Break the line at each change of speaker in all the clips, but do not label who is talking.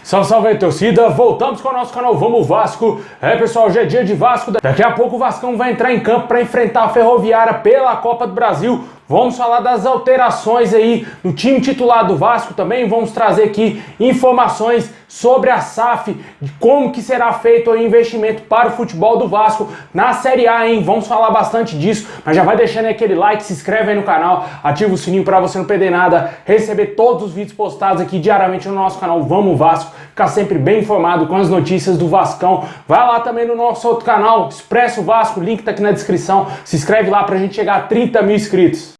Salve, salve aí, torcida! Voltamos com o nosso canal Vamos Vasco. Pessoal, hoje é dia de Vasco. Daqui a pouco o Vascão vai entrar em campo para enfrentar a Ferroviária pela Copa do Brasil. Vamos falar das alterações aí no time titular do Vasco também. Vamos trazer aqui informações sobre a SAF, de como que será feito o investimento para o futebol do Vasco na Série A, hein? Vamos falar bastante disso, mas já vai deixando aí aquele like, se inscreve aí no canal, ativa o sininho para você não perder nada, receber todos os vídeos postados aqui diariamente no nosso canal Vamos Vasco, ficar sempre bem informado com as notícias do Vascão. Vai lá também no nosso outro canal, Expresso Vasco, link tá aqui na descrição, se inscreve lá pra gente chegar a 30 mil inscritos.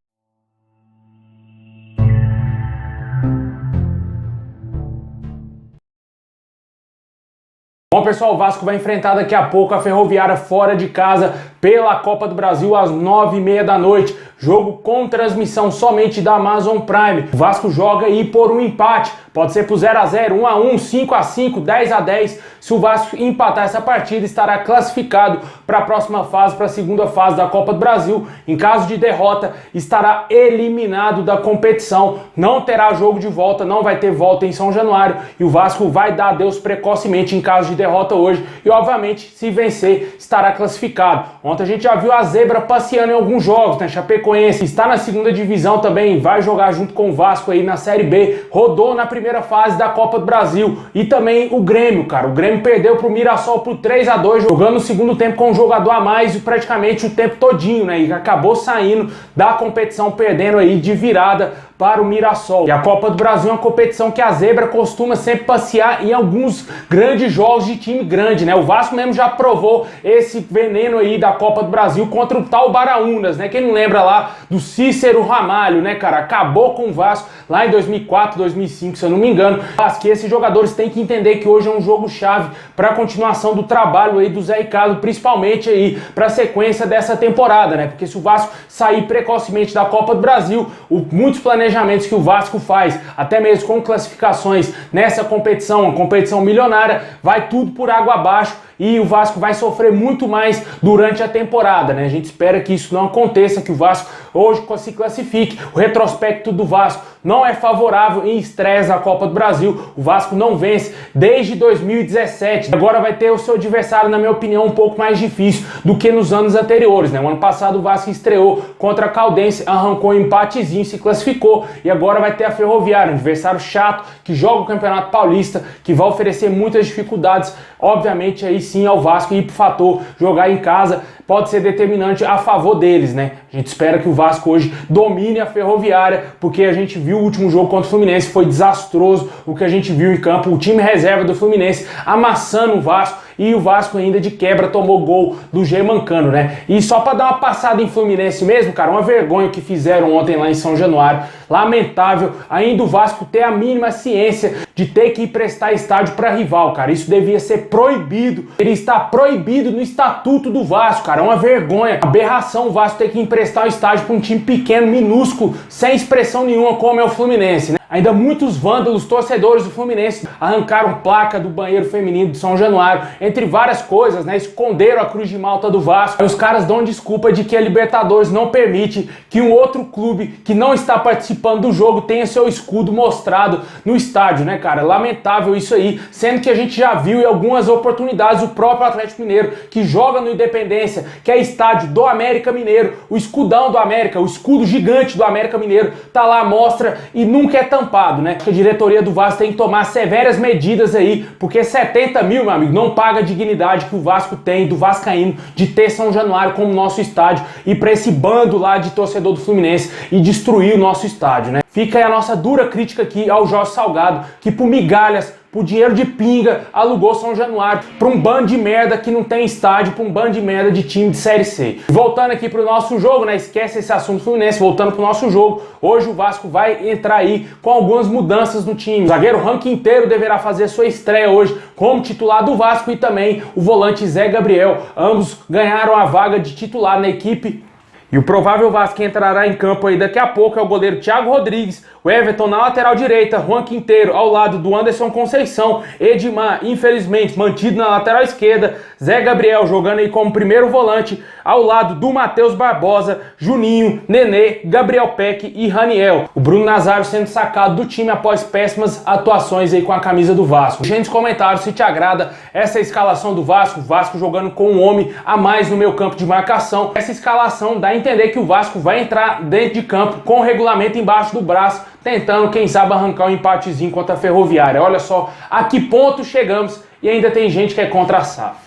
Bom, pessoal, o Vasco vai enfrentar daqui a pouco a Ferroviária fora de casa pela Copa do Brasil às 9h30 da noite. Jogo com transmissão somente da Amazon Prime. O Vasco joga aí por um empate. Pode ser por 0x0, 1x1, 5x5, 10x10. Se o Vasco empatar essa partida, estará classificado para a próxima fase, para a segunda fase da Copa do Brasil. Em caso de derrota, estará eliminado da competição. Não terá jogo de volta, não vai ter volta em São Januário. E o Vasco vai dar adeus precocemente em caso de derrota hoje. E, obviamente, se vencer, estará classificado. Ontem a gente já viu a Zebra passeando em alguns jogos, né? Chapecoense está na segunda divisão também, vai jogar junto com o Vasco aí na Série B. Rodou na primeira fase da Copa do Brasil. E também o Grêmio, cara. O Grêmio perdeu pro Mirassol por 3x2, jogando no segundo tempo com um jogador a mais e praticamente o tempo todinho, né? E acabou saindo da competição, perdendo aí de virada para o Mirassol. E a Copa do Brasil é uma competição que a Zebra costuma sempre passear em alguns grandes jogos de time grande, né? O Vasco mesmo já provou esse veneno aí da Copa do Brasil contra o tal Baraunas, né? Quem não lembra lá do Cícero Ramalho, né, cara? Acabou com o Vasco lá em 2004, 2005, se eu não me engano. Mas que esses jogadores têm que entender que hoje é um jogo chave para a continuação do trabalho aí do Zé Ricardo, principalmente aí para a sequência dessa temporada, né? Porque se o Vasco sair precocemente da Copa do Brasil, muitos planejamentos que o Vasco faz, até mesmo com classificações nessa competição, uma competição milionária, vai tudo por água abaixo e o Vasco vai sofrer muito mais durante a temporada, né? A gente espera que isso não aconteça, que o Vasco hoje se classifique. O retrospecto do Vasco não é favorável em estreias da Copa do Brasil. O Vasco não vence desde 2017. Agora vai ter o seu adversário, na minha opinião, um pouco mais difícil do que nos anos anteriores, né? O ano passado o Vasco estreou contra a Caldense, arrancou um empatezinho, se classificou, e agora vai ter a Ferroviária, um adversário chato, que joga o Campeonato Paulista, que vai oferecer muitas dificuldades, obviamente aí sim ao Vasco, e pro fator jogar em casa pode ser determinante a favor deles, né? A gente espera que o Vasco hoje domine a Ferroviária, porque a gente viu o último jogo contra o Fluminense, foi desastroso o que a gente viu em campo, o time reserva do Fluminense amassando o Vasco, e o Vasco ainda de quebra tomou gol do Germancano, né? E só para dar uma passada em Fluminense mesmo, cara, uma vergonha que fizeram ontem lá em São Januário, lamentável, ainda o Vasco ter a mínima ciência de ter que emprestar estádio para rival, cara, isso devia ser proibido, ele está proibido no estatuto do Vasco, cara, é uma vergonha, aberração o Vasco ter que emprestar o estádio para um time pequeno, minúsculo, sem expressão nenhuma como é o Fluminense, né? Ainda muitos vândalos, torcedores do Fluminense, arrancaram placa do banheiro feminino de São Januário, entre várias coisas, né? Esconderam a cruz de malta do Vasco. Aí os caras dão desculpa de que a Libertadores não permite que um outro clube que não está participando do jogo tenha seu escudo mostrado no estádio, né, cara? Lamentável isso aí, sendo que a gente já viu em algumas oportunidades o próprio Atlético Mineiro, que joga no Independência, que é estádio do América Mineiro, o escudão do América, o escudo gigante do América Mineiro, tá lá, mostra e nunca é tampado, né? A diretoria do Vasco tem que tomar severas medidas aí, porque 70 mil, meu amigo, não paga a dignidade que o Vasco tem, do vascaíno, de ter São Januário como nosso estádio, e para esse bando lá de torcedor do Fluminense e destruir o nosso estádio, né? Fica aí a nossa dura crítica aqui ao Jorge Salgado, que por migalhas, por dinheiro de pinga, alugou São Januário para um bando de merda que não tem estádio, para um bando de merda de time de Série C. Voltando aqui pro nosso jogo, né? Esquece esse assunto Fluminense, voltando pro nosso jogo. Hoje o Vasco vai entrar aí com algumas mudanças no time. O zagueiro Rank inteiro deverá fazer sua estreia hoje como titular do Vasco, e também o volante Zé Gabriel. Ambos ganharam a vaga de titular na equipe. E o provável Vasco que entrará em campo aí daqui a pouco é o goleiro Thiago Rodrigues, O Everton na lateral direita, Juan Quinteiro ao lado do Anderson Conceição, Edmar, infelizmente, mantido na lateral esquerda, Zé Gabriel jogando aí como primeiro volante, ao lado do Matheus Barbosa, Juninho, Nenê, Gabriel Peck e Raniel. O Bruno Nazário sendo sacado do time após péssimas atuações aí com a camisa do Vasco. Deixa nos comentários se te agrada essa escalação do Vasco, o Vasco jogando com um homem a mais no meio campo de marcação. Essa escalação dá a entender que o Vasco vai entrar dentro de campo com o regulamento embaixo do braço, tentando, quem sabe, arrancar um empatezinho contra a Ferroviária. Olha só a que ponto chegamos e ainda tem gente que é contra a SAF.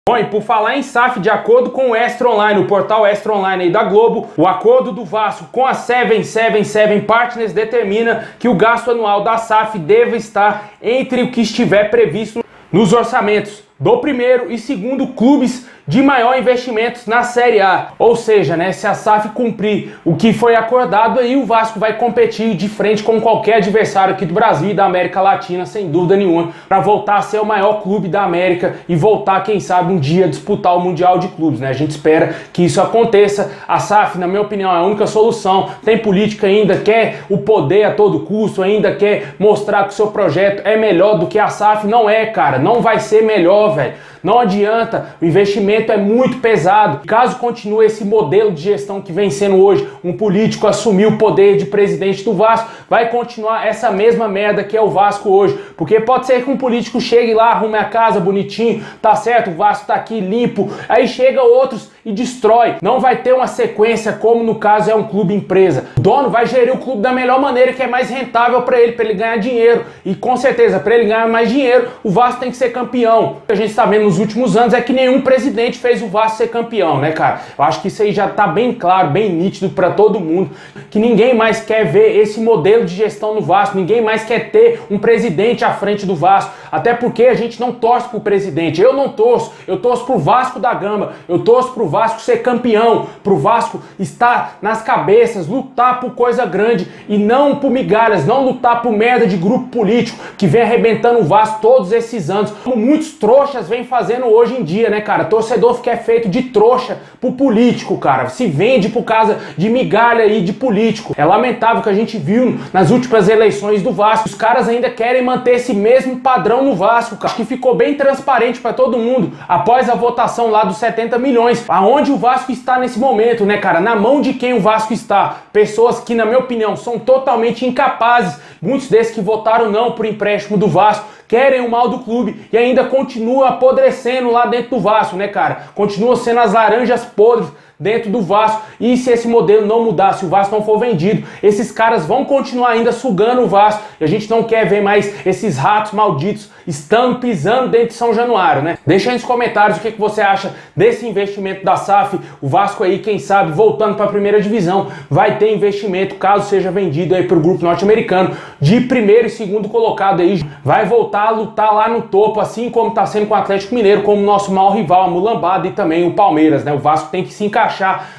Bom, e por falar em SAF, de acordo com o Extra Online, o portal Extra Online aí da Globo, o acordo do Vasco com a 777 Partners determina que o gasto anual da SAF deve estar entre o que estiver previsto nos orçamentos do primeiro e segundo clubes de maior investimentos na Série A. Ou seja, né, se a SAF cumprir o que foi acordado, aí o Vasco vai competir de frente com qualquer adversário aqui do Brasil e da América Latina, sem dúvida nenhuma, para voltar a ser o maior clube da América e voltar, quem sabe, um dia a disputar o Mundial de Clubes, né? A gente espera que isso aconteça. A SAF, na minha opinião, é a única solução. Tem política ainda, quer o poder a todo custo, ainda quer mostrar que o seu projeto é melhor do que a SAF. Não é, cara, não vai ser melhor, velho. Não adianta, o investimento é muito pesado. Caso continue esse modelo de gestão que vem sendo hoje, um político assumir o poder de presidente do Vasco, vai continuar essa mesma merda que é o Vasco hoje. Porque pode ser que um político chegue lá, arrume a casa bonitinho, tá certo, o Vasco tá aqui limpo, aí chega outros e destrói. Não vai ter uma sequência como no caso é um clube empresa. O dono vai gerir o clube da melhor maneira, que é mais rentável para ele ganhar dinheiro. E com certeza, para ele ganhar mais dinheiro, o Vasco tem que ser campeão. O que a gente está vendo nos últimos anos é que nenhum presidente fez o Vasco ser campeão, né, cara? Eu acho que isso aí já tá bem claro, bem nítido para todo mundo, que ninguém mais quer ver esse modelo de gestão no Vasco, ninguém mais quer ter um presidente à frente do Vasco, até porque a gente não torce pro presidente. Eu não torço, eu torço pro Vasco da Gama, eu torço pro Vasco ser campeão, pro Vasco estar nas cabeças, lutar por coisa grande e não por migalhas, não lutar por merda de grupo político que vem arrebentando o Vasco todos esses anos, como muitos trouxas vêm fazendo hoje em dia, né, cara? Torcedor que é feito de trouxa pro político, cara, se vende por causa de migalha e de político. É lamentável que a gente viu nas últimas eleições do Vasco. Os caras ainda querem manter esse mesmo padrão no Vasco, cara. Acho que ficou bem transparente para todo mundo após a votação lá dos 70 milhões, aonde o Vasco está nesse momento, né, cara? Na mão de quem o Vasco está? Pessoas que, na minha opinião, são totalmente incapazes. Muitos desses que votaram não por empréstimo do Vasco querem o mal do clube e ainda continuam apodrecendo lá dentro do Vasco, né, cara? Continuam sendo as laranjas podres dentro do Vasco. E se esse modelo não mudar, se o Vasco não for vendido, esses caras vão continuar ainda sugando o Vasco. E a gente não quer ver mais esses ratos malditos estando pisando dentro de São Januário, né? Deixa aí nos comentários o que você acha desse investimento da SAF. O Vasco aí, quem sabe, voltando para a primeira divisão, vai ter investimento, caso seja vendido aí para o grupo norte-americano, de primeiro e segundo colocado aí, vai voltar a lutar lá no topo, assim como está sendo com o Atlético Mineiro, como nosso maior rival, a Mulambada, e também o Palmeiras, né? O Vasco tem que se encaixar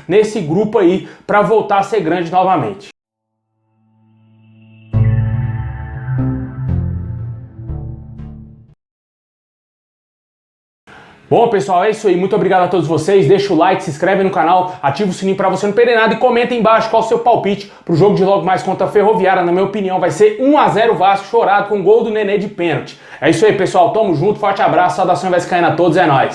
nesse grupo aí para voltar a ser grande novamente. Bom, pessoal, é isso aí. Muito obrigado a todos vocês. Deixa o like, se inscreve no canal, ativa o sininho para você não perder nada e comenta aí embaixo qual o seu palpite pro jogo de logo mais contra a Ferroviária. Na minha opinião, vai ser 1-0 Vasco chorado com gol do Nenê de pênalti. É isso aí, pessoal. Tamo junto, forte abraço, saudação vascaína a todos, é nóis.